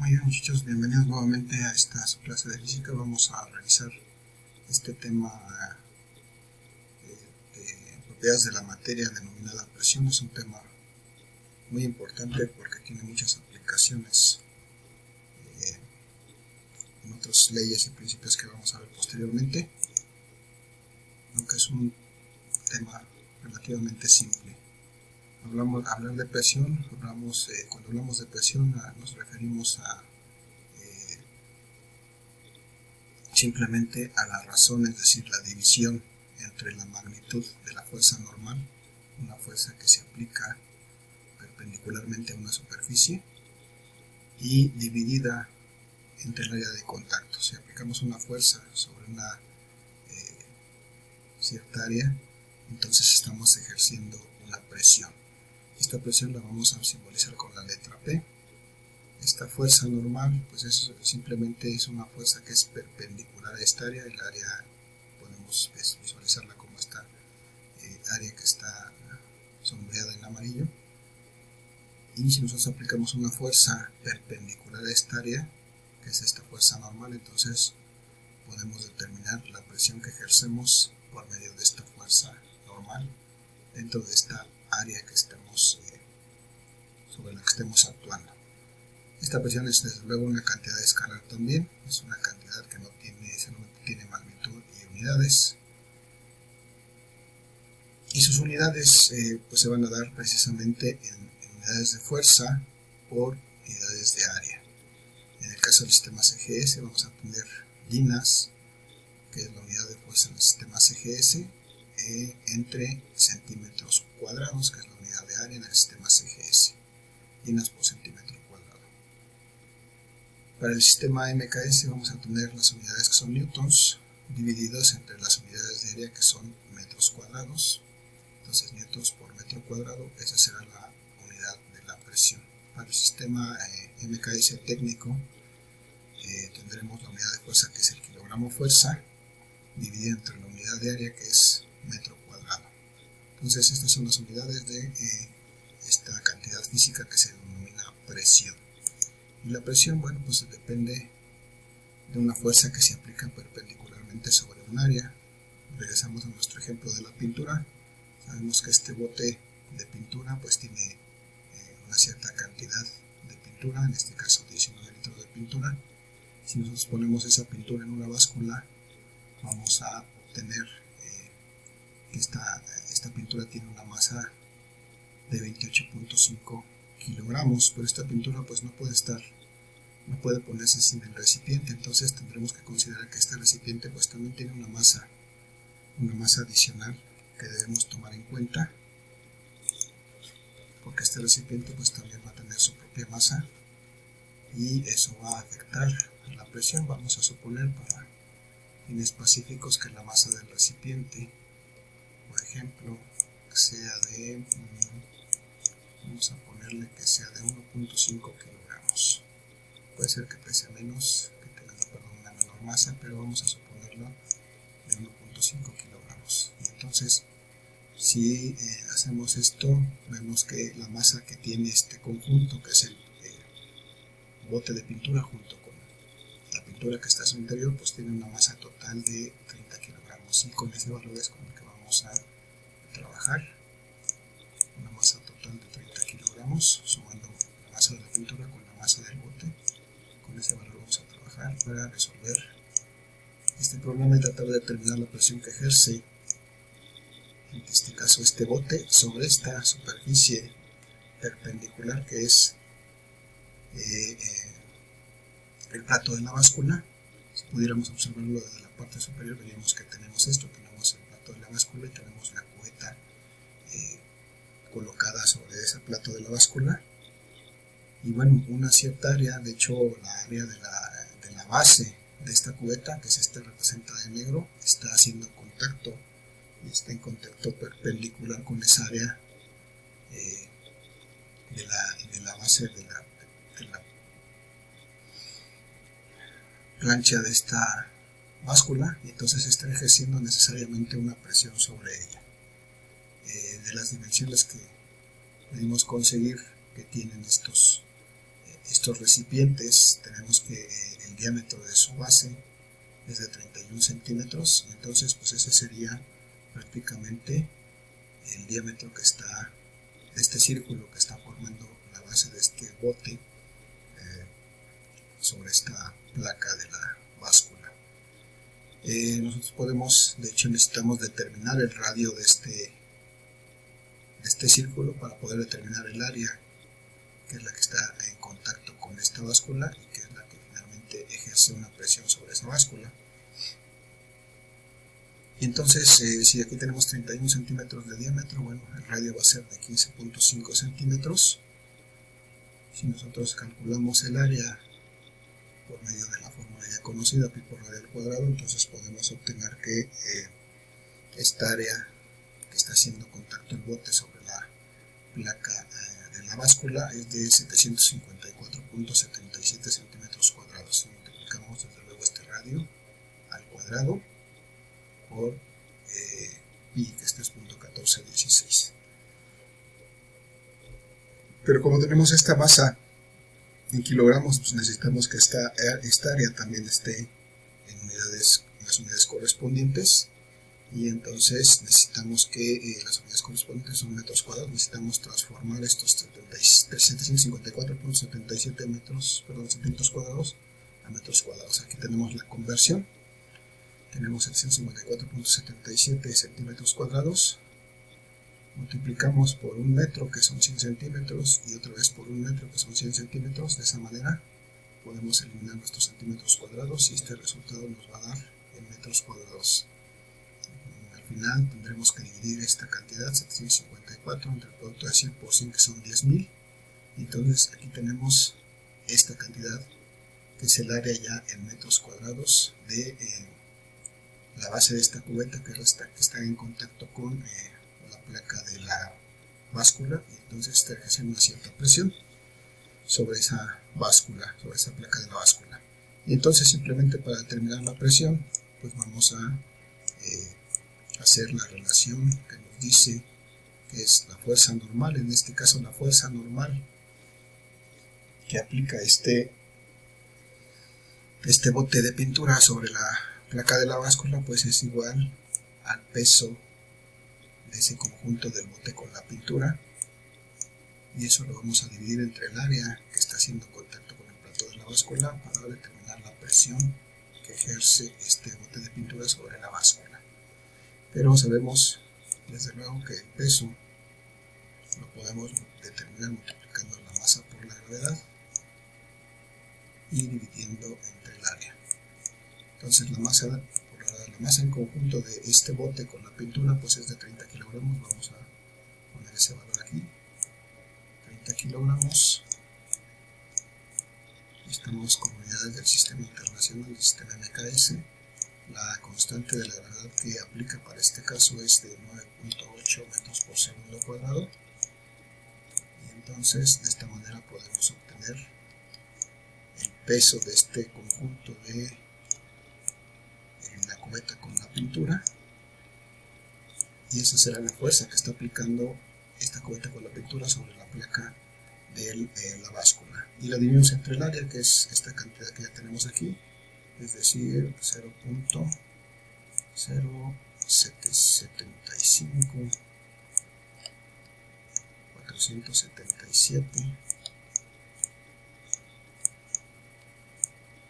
Muy bien, muchachos, bienvenidos nuevamente a esta clase de física. Vamos a realizar este tema de propiedades de la materia denominada presión. Es un tema muy importante porque tiene muchas aplicaciones en otras leyes y principios que vamos a ver posteriormente, aunque es un tema relativamente simple. Hablar de presión, cuando hablamos de presión nos referimos a simplemente a la razón, es decir, la división entre la magnitud de la fuerza normal, una fuerza que se aplica perpendicularmente a una superficie, y dividida entre el área de contacto. Si aplicamos una fuerza sobre una cierta área, entonces estamos ejerciendo una presión. Esta presión la vamos a simbolizar con la letra P. Esta fuerza normal, pues simplemente es una fuerza que es perpendicular a esta área. El área podemos visualizarla como esta área que está sombreada en amarillo. Y si nosotros aplicamos una fuerza perpendicular a esta área, que es esta fuerza normal, entonces podemos determinar la presión que ejercemos por medio de esta fuerza normal dentro de esta área que sobre la que estemos actuando. Esta presión es desde luego una cantidad escalar también, es una cantidad que no tiene magnitud y unidades. Y sus unidades pues se van a dar precisamente en unidades de fuerza por unidades de área. En el caso del sistema CGS vamos a tener linas, que es la unidad de fuerza en el sistema CGS, entre centímetros cuadrados, que es la unidad de área en el sistema CGS, linas por centímetro cuadrado. Para el sistema MKS vamos a tener las unidades que son newtons, divididas entre las unidades de área que son metros cuadrados. Entonces newtons por metro cuadrado, esa será la unidad de la presión. Para el sistema MKS técnico tendremos la unidad de fuerza, que es el kilogramo fuerza, dividida entre la unidad de área, que es metro cuadrado. Entonces estas son las unidades de esta cantidad física que se denomina presión. Y la presión, bueno, pues depende de una fuerza que se aplica perpendicularmente sobre un área. Regresamos a nuestro ejemplo de la pintura. Sabemos que este bote de pintura pues tiene una cierta cantidad de pintura, en este caso 19 litros de pintura. Si nosotros ponemos esa pintura en una báscula, vamos a obtener que esta pintura tiene una masa de 28.5 kilogramos, pero esta pintura pues no puede ponerse sin el recipiente. Entonces tendremos que considerar que este recipiente pues también tiene una masa adicional que debemos tomar en cuenta, porque este recipiente pues también va a tener su propia masa y eso va a afectar a la presión. Vamos a suponer, para fines pacíficos, que la masa del recipiente, por ejemplo, sea de, vamos a ponerle que sea de 1.5 kilogramos. Puede ser que pese menos, que tenga una menor masa, pero vamos a suponerlo de 1.5 kilogramos. Y entonces, si hacemos esto, vemos que la masa que tiene este conjunto, que es el bote de pintura junto con la pintura que está en su interior, pues tiene una masa total de 30 kilogramos, y con ese valor es con el que vamos a trabajar. Una masa total de 30 kilogramos, sumando la masa de la pintura con la masa del bote. Con ese valor vamos a trabajar para resolver este problema y tratar de determinar la presión que ejerce, en este caso, este bote sobre esta superficie perpendicular que es el plato de la báscula. Si pudiéramos observarlo desde la parte superior, veríamos que tenemos esto, tenemos el plato de la báscula y tenemos la cubeta colocada sobre ese plato de la báscula. Y bueno, una cierta área, de hecho la área de la base de esta cubeta, que es esta representada en negro, está haciendo contacto y está en contacto perpendicular con esa área de la base de la plancha de esta báscula, y entonces está ejerciendo necesariamente una presión sobre ella. De las dimensiones que pudimos conseguir que tienen estos estos recipientes tenemos que el diámetro de su base es de 31 centímetros, entonces pues ese sería prácticamente el diámetro que está, este círculo que está formando la base de este bote sobre esta placa de la báscula. Nosotros podemos, de hecho necesitamos determinar el radio de este círculo para poder determinar el área, que es la que está en contacto con esta báscula y que es la que finalmente ejerce una presión sobre esa báscula. Y entonces, si aquí tenemos 31 centímetros de diámetro, bueno, el radio va a ser de 15.5 centímetros. Si nosotros calculamos el área por medio de la fórmula ya conocida, pi por radio al cuadrado, entonces podemos obtener que esta área que está haciendo contacto el bote sobre la placa de la báscula es de 754.77 centímetros cuadrados. Si multiplicamos desde luego este radio al cuadrado por pi, que este es 0.1416. Pero como tenemos esta masa en kilogramos, pues necesitamos que esta área también esté en las unidades correspondientes, y entonces necesitamos que las unidades correspondientes son metros cuadrados. Necesitamos transformar estos 754.77 centímetros cuadrados a metros cuadrados. Aquí tenemos la conversión. Tenemos 754.77 centímetros cuadrados, multiplicamos por un metro, que son 100 centímetros, y otra vez por un metro, que son 100 centímetros. De esa manera podemos eliminar nuestros centímetros cuadrados y este resultado nos va a dar en metros cuadrados. Al final tendremos que dividir esta cantidad, 754, entre el producto de 100 por 100, que son 10.000. Entonces aquí tenemos esta cantidad, que es el área ya en metros cuadrados de la base de esta cubeta, que es esta que está en contacto con la placa de la báscula, y entonces está ejerciendo una cierta presión sobre esa báscula, sobre esa placa de la báscula. Y entonces simplemente para determinar la presión, pues vamos a hacer la relación que nos dice que es la fuerza normal. En este caso la fuerza normal que aplica este bote de pintura sobre la placa de la báscula, pues es igual al peso de ese conjunto del bote con la pintura, y eso lo vamos a dividir entre el área que está haciendo contacto con el plato de la báscula para determinar la presión que ejerce este bote de pintura sobre la báscula. Pero sabemos desde luego que el peso lo podemos determinar multiplicando la masa por la gravedad y dividiendo entre el área. Entonces la masa en conjunto de este bote con la pintura pues es de 30 kilogramos. Vamos a poner ese valor aquí, 30 kilogramos. Estamos con unidades del sistema internacional, del sistema MKS. La constante de la gravedad que aplica para este caso es de 9.8 metros por segundo cuadrado, y entonces de esta manera podemos obtener el peso de este conjunto de la cubeta con la pintura, y esa será la fuerza que está aplicando esta cubeta con la pintura sobre la placa de la báscula. Y la dividimos entre el área, que es esta cantidad que ya tenemos aquí, es decir, 0.0775 477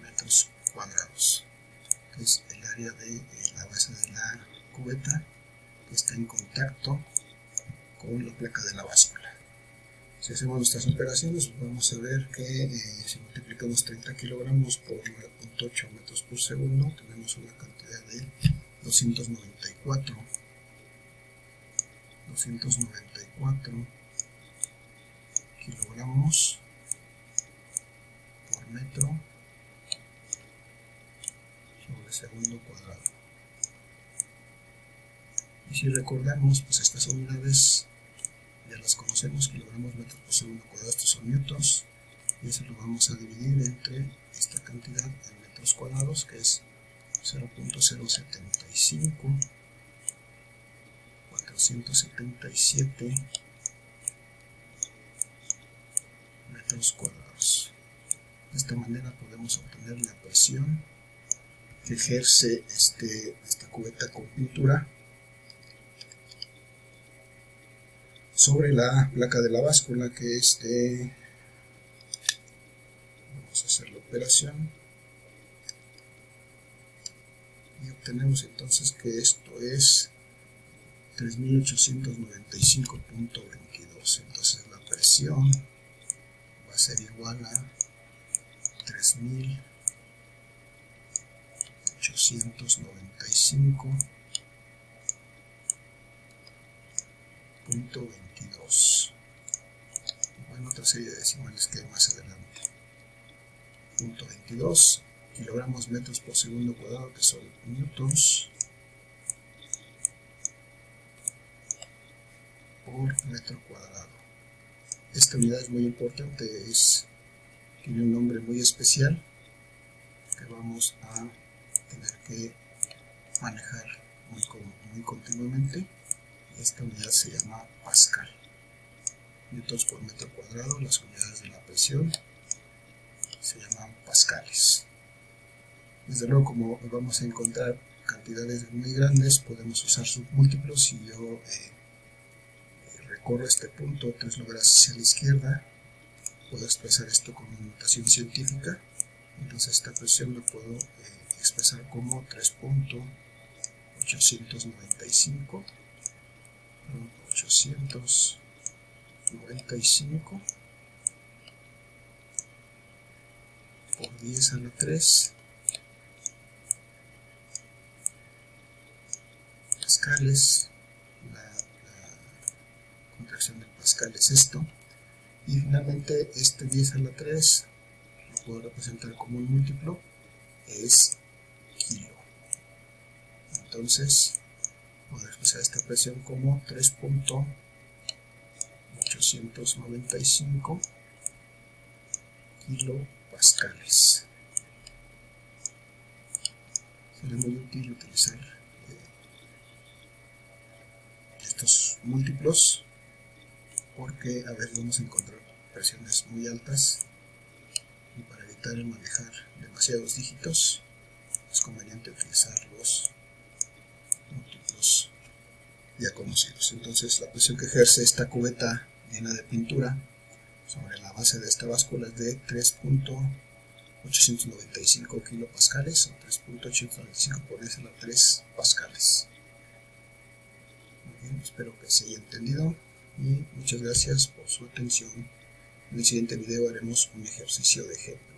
metros cuadrados, que es el área de la base de la cubeta que está en contacto con la placa de la báscula. Si hacemos nuestras operaciones, pues vamos a ver que si multiplicamos 30 kilogramos por 9.8 metros por segundo, tenemos una cantidad de 294 kilogramos por metro sobre segundo cuadrado. Y si recordamos, pues estas unidades ya las conocemos: kilogramos, metros por segundo cuadrado, estos son newtons, y eso lo vamos a dividir entre esta cantidad en metros cuadrados, que es 0.075 477 metros cuadrados. De esta manera podemos obtener la presión que ejerce esta cubeta con pintura sobre la placa de la báscula, que es de, vamos a hacer la operación y obtenemos entonces que esto es 3895.22. entonces la presión va a ser igual a 3895.22. bueno, otra serie de decimales que hay más adelante. 22 kilogramos metros por segundo cuadrado, que son newtons por metro cuadrado. Esta unidad es muy importante, tiene un nombre muy especial que vamos a tener que manejar muy continuamente. Esta unidad se llama Pascal. Newtons por metro cuadrado, las unidades de la presión se llaman pascales. Desde luego, como vamos a encontrar cantidades muy grandes, podemos usar submúltiplos. Si yo recorro este punto 3 lugares hacia la izquierda, puedo expresar esto con una notación científica. Entonces esta presión la puedo expresar como 3.895 por 10 a la 3 pascales. La contracción del pascal es esto. Y finalmente este 10 a la 3 lo puedo representar como un múltiplo, es kilo. Entonces puedo expresar esta presión como 3.895 kilopascales. Será muy útil utilizar estos múltiplos, porque a veces vamos a encontrar presiones muy altas y para evitar el manejar demasiados dígitos es conveniente utilizar los múltiplos ya conocidos. Entonces la presión que ejerce esta cubeta llena de pintura sobre la base de esta báscula es de 3.895 kilopascales o 3.895 por 10 a la 3 pascales. Muy bien, espero que se haya entendido y muchas gracias por su atención. En el siguiente video haremos un ejercicio de ejemplo.